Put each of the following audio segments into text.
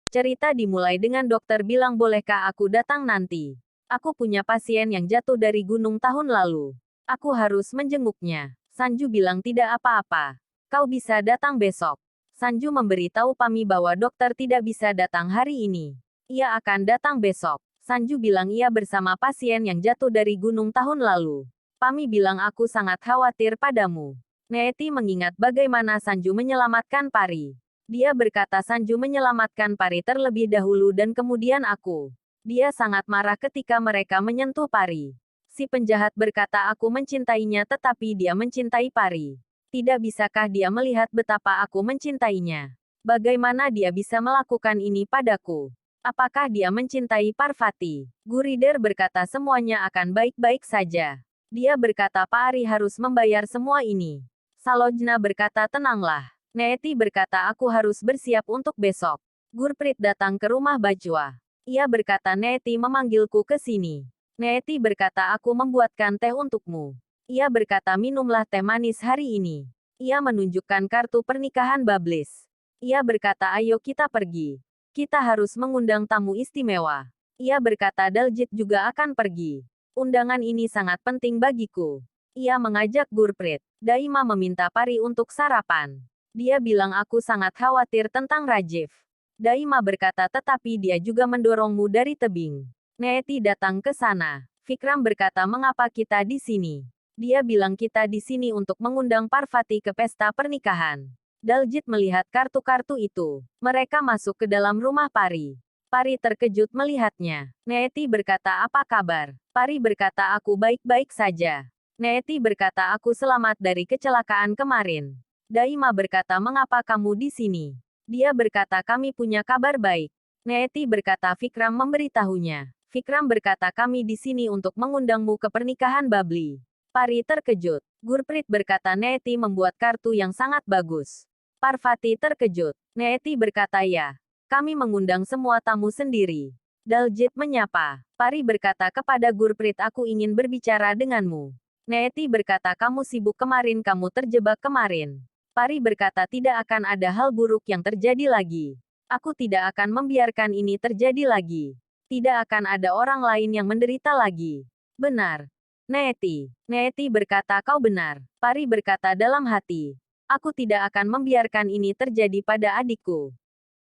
Cerita dimulai dengan dokter bilang bolehkah aku datang nanti. Aku punya pasien yang jatuh dari gunung tahun lalu. Aku harus menjenguknya. Sanju bilang tidak apa-apa. Kau bisa datang besok. Sanju memberitahu Pami bahwa dokter tidak bisa datang hari ini. Ia akan datang besok. Sanju bilang ia bersama pasien yang jatuh dari gunung tahun lalu. Pami bilang aku sangat khawatir padamu. Neeti mengingat bagaimana Sanju menyelamatkan Pari. Dia berkata Sanju menyelamatkan Pari terlebih dahulu dan kemudian aku. Dia sangat marah ketika mereka menyentuh Pari. Si penjahat berkata aku mencintainya tetapi dia mencintai Pari. Tidak bisakah dia melihat betapa aku mencintainya? Bagaimana dia bisa melakukan ini padaku? Apakah dia mencintai Parvati? Gurider berkata semuanya akan baik-baik saja. Dia berkata Pak Ari harus membayar semua ini. Salojna berkata tenanglah. Neeti berkata aku harus bersiap untuk besok. Gurprit datang ke rumah Bajwa. Ia berkata Neeti memanggilku ke sini. Neeti berkata aku membuatkan teh untukmu. Ia berkata minumlah teh manis hari ini. Ia menunjukkan kartu pernikahan Bablis. Ia berkata ayo kita pergi. Kita harus mengundang tamu istimewa. Ia berkata Daljit juga akan pergi. Undangan ini sangat penting bagiku. Ia mengajak Gurprit. Daima meminta Pari untuk sarapan. Dia bilang aku sangat khawatir tentang Rajiv. Daima berkata tetapi dia juga mendorongmu dari tebing. Neeti datang ke sana. Vikram berkata mengapa kita di sini? Dia bilang kita di sini untuk mengundang Parvati ke pesta pernikahan. Daljit melihat kartu-kartu itu. Mereka masuk ke dalam rumah Pari. Pari terkejut melihatnya. Neeti berkata apa kabar? Pari berkata aku baik-baik saja. Neeti berkata aku selamat dari kecelakaan kemarin. Daima berkata mengapa kamu di sini? Dia berkata kami punya kabar baik. Neeti berkata Vikram memberitahunya. Vikram berkata kami di sini untuk mengundangmu ke pernikahan Babli. Pari terkejut. Gurprit berkata Neeti membuat kartu yang sangat bagus. Parvati terkejut. Neeti berkata ya. Kami mengundang semua tamu sendiri. Daljit menyapa. Pari berkata kepada Gurprit aku ingin berbicara denganmu. Neeti berkata kamu sibuk kemarin kamu terjebak kemarin. Pari berkata tidak akan ada hal buruk yang terjadi lagi. Aku tidak akan membiarkan ini terjadi lagi. Tidak akan ada orang lain yang menderita lagi. Benar. Neeti. Neeti berkata kau benar. Pari berkata dalam hati. Aku tidak akan membiarkan ini terjadi pada adikku.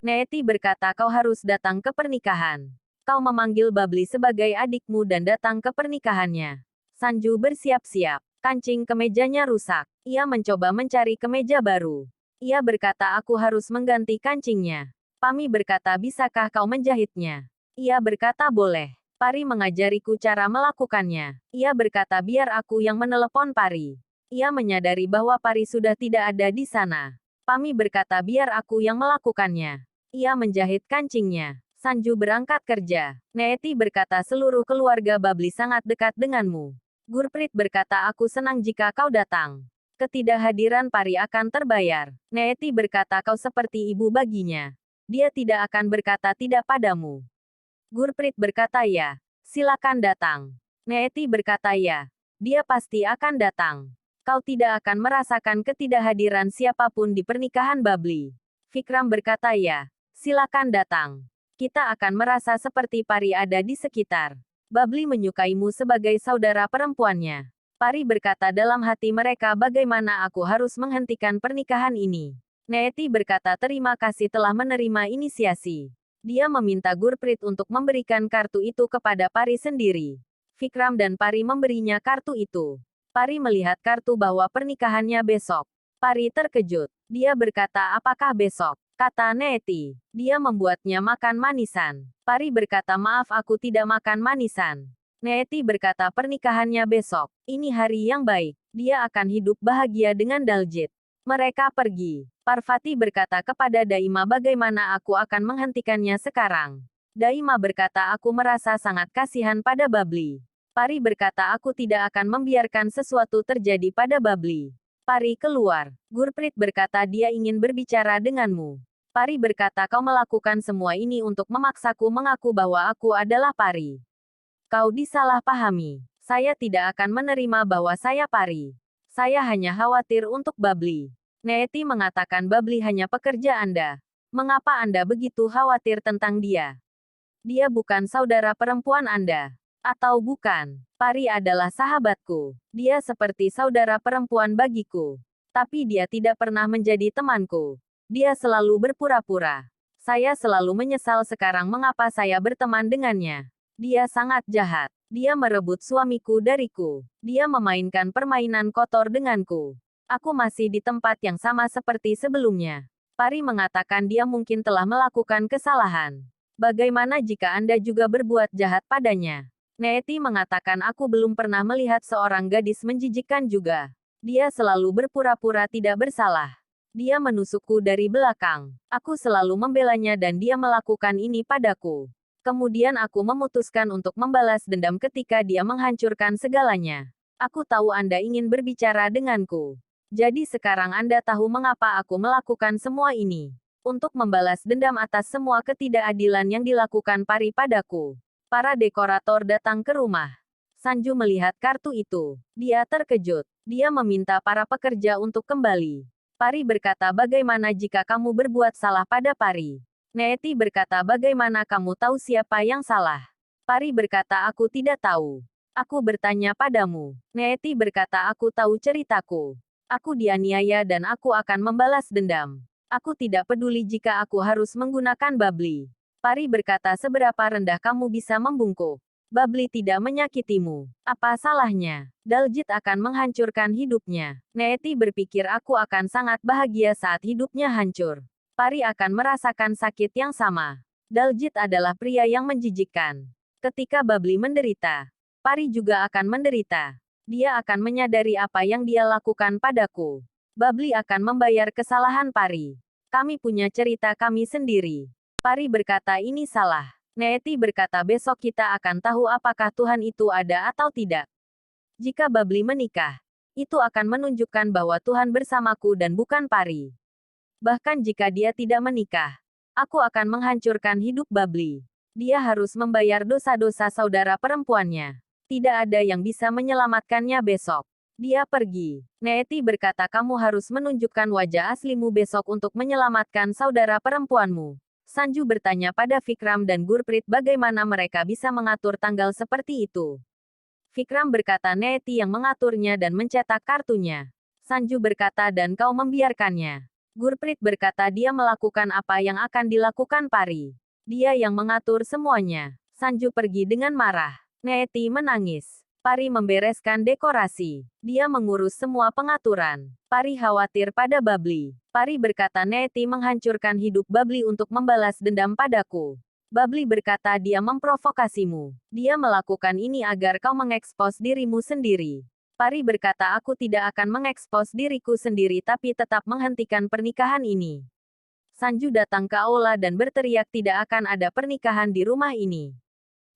Neeti berkata kau harus datang ke pernikahan. Kau memanggil Babli sebagai adikmu dan datang ke pernikahannya. Sanju bersiap-siap. Kancing kemejanya rusak. Ia mencoba mencari kemeja baru. Ia berkata aku harus mengganti kancingnya. Pami berkata bisakah kau menjahitnya? Ia berkata boleh. Pari mengajariku cara melakukannya. Ia berkata biar aku yang menelepon Pari. Ia menyadari bahwa Pari sudah tidak ada di sana. Pami berkata biar aku yang melakukannya. Ia menjahit kancingnya. Sanju berangkat kerja. Neeti berkata seluruh keluarga Babli sangat dekat denganmu. Gurprit berkata aku senang jika kau datang. Ketidakhadiran Pari akan terbayar. Neeti berkata kau seperti ibu baginya. Dia tidak akan berkata tidak padamu. Gurprit berkata ya. Silakan datang. Neeti berkata ya. Dia pasti akan datang. Kau tidak akan merasakan ketidakhadiran siapapun di pernikahan Babli. Vikram berkata ya. Silakan datang. Kita akan merasa seperti Pari ada di sekitar. Babli menyukaimu sebagai saudara perempuannya. Pari berkata dalam hati mereka bagaimana aku harus menghentikan pernikahan ini. Neeti berkata terima kasih telah menerima inisiasi. Dia meminta Gurprit untuk memberikan kartu itu kepada Pari sendiri. Vikram dan Pari memberinya kartu itu. Pari melihat kartu bahwa pernikahannya besok. Pari terkejut. Dia berkata apakah besok? Kata Neeti. Dia membuatnya makan manisan. Pari berkata maaf aku tidak makan manisan. Neeti berkata pernikahannya besok. Ini hari yang baik. Dia akan hidup bahagia dengan Daljit. Mereka pergi. Parvati berkata kepada Daima bagaimana aku akan menghentikannya sekarang. Daima berkata aku merasa sangat kasihan pada Babli. Pari berkata aku tidak akan membiarkan sesuatu terjadi pada Babli. Pari keluar. Gurprit berkata dia ingin berbicara denganmu. Pari berkata kau melakukan semua ini untuk memaksaku mengaku bahwa aku adalah Pari. Kau disalahpahami. Saya tidak akan menerima bahwa saya Pari. Saya hanya khawatir untuk Babli. Neeti mengatakan Babli hanya pekerja Anda. Mengapa Anda begitu khawatir tentang dia? Dia bukan saudara perempuan Anda. Atau bukan? Pari adalah sahabatku. Dia seperti saudara perempuan bagiku. Tapi dia tidak pernah menjadi temanku. Dia selalu berpura-pura. Saya selalu menyesal sekarang mengapa saya berteman dengannya. Dia sangat jahat. Dia merebut suamiku dariku. Dia memainkan permainan kotor denganku. Aku masih di tempat yang sama seperti sebelumnya. Pari mengatakan dia mungkin telah melakukan kesalahan. Bagaimana jika Anda juga berbuat jahat padanya? Neeti mengatakan aku belum pernah melihat seorang gadis menjijikkan juga. Dia selalu berpura-pura tidak bersalah. Dia menusukku dari belakang. Aku selalu membelanya dan dia melakukan ini padaku. Kemudian aku memutuskan untuk membalas dendam ketika dia menghancurkan segalanya. Aku tahu Anda ingin berbicara denganku. Jadi sekarang Anda tahu mengapa aku melakukan semua ini. Untuk membalas dendam atas semua ketidakadilan yang dilakukan Pari padaku. Para dekorator datang ke rumah. Sanju melihat kartu itu. Dia terkejut. Dia meminta para pekerja untuk kembali. Pari berkata bagaimana jika kamu berbuat salah pada Pari? Neeti berkata bagaimana kamu tahu siapa yang salah? Pari berkata aku tidak tahu. Aku bertanya padamu. Neeti berkata aku tahu ceritaku. Aku dianiaya dan aku akan membalas dendam. Aku tidak peduli jika aku harus menggunakan babli. Pari berkata seberapa rendah kamu bisa membungkuk. Babli tidak menyakitimu. Apa salahnya? Daljit akan menghancurkan hidupnya. Neeti berpikir aku akan sangat bahagia saat hidupnya hancur. Pari akan merasakan sakit yang sama. Daljit adalah pria yang menjijikkan. Ketika Babli menderita, Pari juga akan menderita. Dia akan menyadari apa yang dia lakukan padaku. Babli akan membayar kesalahan Pari. Kami punya cerita kami sendiri. Pari berkata ini salah. Neeti berkata besok kita akan tahu apakah Tuhan itu ada atau tidak. Jika Babli menikah, itu akan menunjukkan bahwa Tuhan bersamaku dan bukan Pari. Bahkan jika dia tidak menikah, aku akan menghancurkan hidup Babli. Dia harus membayar dosa-dosa saudara perempuannya. Tidak ada yang bisa menyelamatkannya besok. Dia pergi. Neeti berkata kamu harus menunjukkan wajah aslimu besok untuk menyelamatkan saudara perempuanmu. Sanju bertanya pada Vikram dan Gurprit bagaimana mereka bisa mengatur tanggal seperti itu. Vikram berkata Neeti yang mengaturnya dan mencetak kartunya. Sanju berkata dan kau membiarkannya. Gurprit berkata dia melakukan apa yang akan dilakukan Pari. Dia yang mengatur semuanya. Sanju pergi dengan marah. Neeti menangis. Pari membereskan dekorasi. Dia mengurus semua pengaturan. Pari khawatir pada Babli. Pari berkata Neeti menghancurkan hidup Babli untuk membalas dendam padaku. Babli berkata dia memprovokasimu. Dia melakukan ini agar kau mengekspos dirimu sendiri. Pari berkata aku tidak akan mengekspos diriku sendiri tapi tetap menghentikan pernikahan ini. Sanju datang ke aula dan berteriak tidak akan ada pernikahan di rumah ini.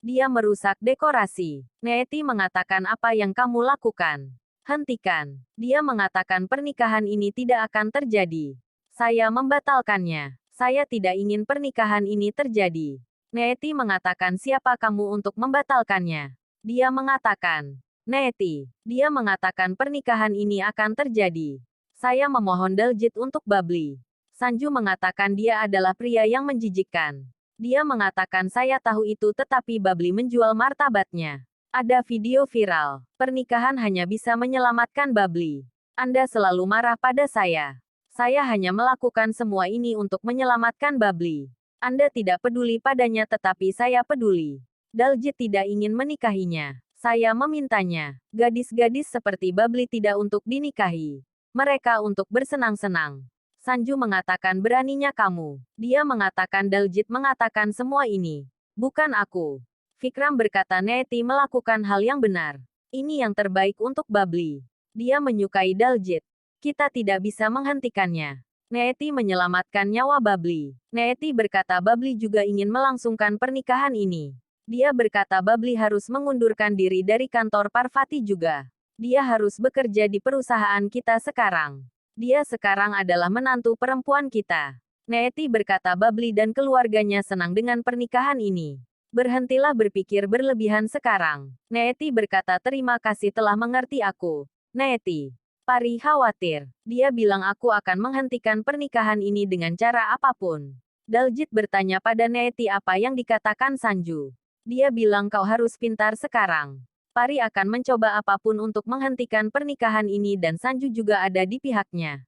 Dia merusak dekorasi. Neeti mengatakan apa yang kamu lakukan. Hentikan. Dia mengatakan pernikahan ini tidak akan terjadi. Saya membatalkannya. Saya tidak ingin pernikahan ini terjadi. Neeti mengatakan siapa kamu untuk membatalkannya. Dia mengatakan. Neeti. Dia mengatakan pernikahan ini akan terjadi. Saya memohon Daljit untuk Babli. Sanju mengatakan dia adalah pria yang menjijikkan. Dia mengatakan saya tahu itu tetapi Babli menjual martabatnya. Ada video viral. Pernikahan hanya bisa menyelamatkan Babli. Anda selalu marah pada saya. Saya hanya melakukan semua ini untuk menyelamatkan Babli. Anda tidak peduli padanya tetapi saya peduli. Daljit tidak ingin menikahinya. Saya memintanya. Gadis-gadis seperti Babli tidak untuk dinikahi. Mereka untuk bersenang-senang. Sanju mengatakan beraninya kamu. Dia mengatakan Daljit mengatakan semua ini. Bukan aku. Vikram berkata Neeti melakukan hal yang benar. Ini yang terbaik untuk Babli. Dia menyukai Daljit. Kita tidak bisa menghentikannya. Neeti menyelamatkan nyawa Babli. Neeti berkata Babli juga ingin melangsungkan pernikahan ini. Dia berkata Babli harus mengundurkan diri dari kantor Parvati juga. Dia harus bekerja di perusahaan kita sekarang. Dia sekarang adalah menantu perempuan kita. Neeti berkata Babli dan keluarganya senang dengan pernikahan ini. Berhentilah berpikir berlebihan sekarang. Neeti berkata terima kasih telah mengerti aku. Neeti. Pari khawatir. Dia bilang aku akan menghentikan pernikahan ini dengan cara apapun. Daljit bertanya pada Neeti apa yang dikatakan Sanju. Dia bilang kau harus pintar sekarang. Pari akan mencoba apapun untuk menghentikan pernikahan ini dan Sanju juga ada di pihaknya.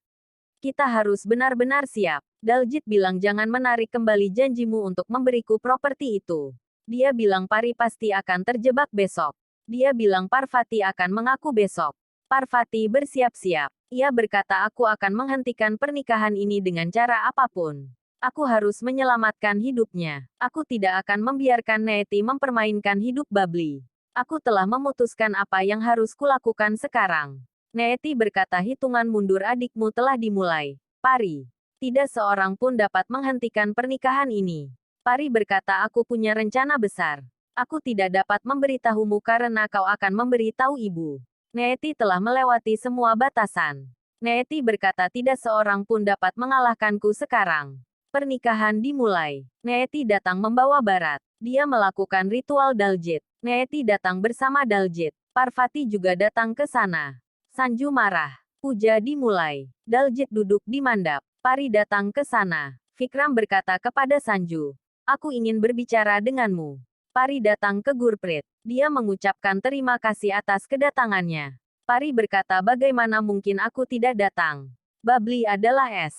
Kita harus benar-benar siap. Daljit bilang jangan menarik kembali janjimu untuk memberiku properti itu. Dia bilang Pari pasti akan terjebak besok. Dia bilang Parvati akan mengaku besok. Parvati bersiap-siap. Ia berkata aku akan menghentikan pernikahan ini dengan cara apapun. Aku harus menyelamatkan hidupnya. Aku tidak akan membiarkan Neeti mempermainkan hidup Babli. Aku telah memutuskan apa yang harus kulakukan sekarang. Neeti berkata hitungan mundur adikmu telah dimulai. Pari. Tidak seorang pun dapat menghentikan pernikahan ini. Pari berkata aku punya rencana besar. Aku tidak dapat memberitahumu karena kau akan memberitahu ibu. Neeti telah melewati semua batasan. Neeti berkata tidak seorang pun dapat mengalahkanku sekarang. Pernikahan dimulai. Neeti datang membawa barat. Dia melakukan ritual Daljit. Neeti datang bersama Daljit. Parvati juga datang ke sana. Sanju marah. Puja dimulai. Daljit duduk di mandap. Pari datang ke sana. Vikram berkata kepada Sanju. Aku ingin berbicara denganmu. Pari datang ke Gurprit. Dia mengucapkan terima kasih atas kedatangannya. Pari berkata bagaimana mungkin aku tidak datang. Babli adalah es.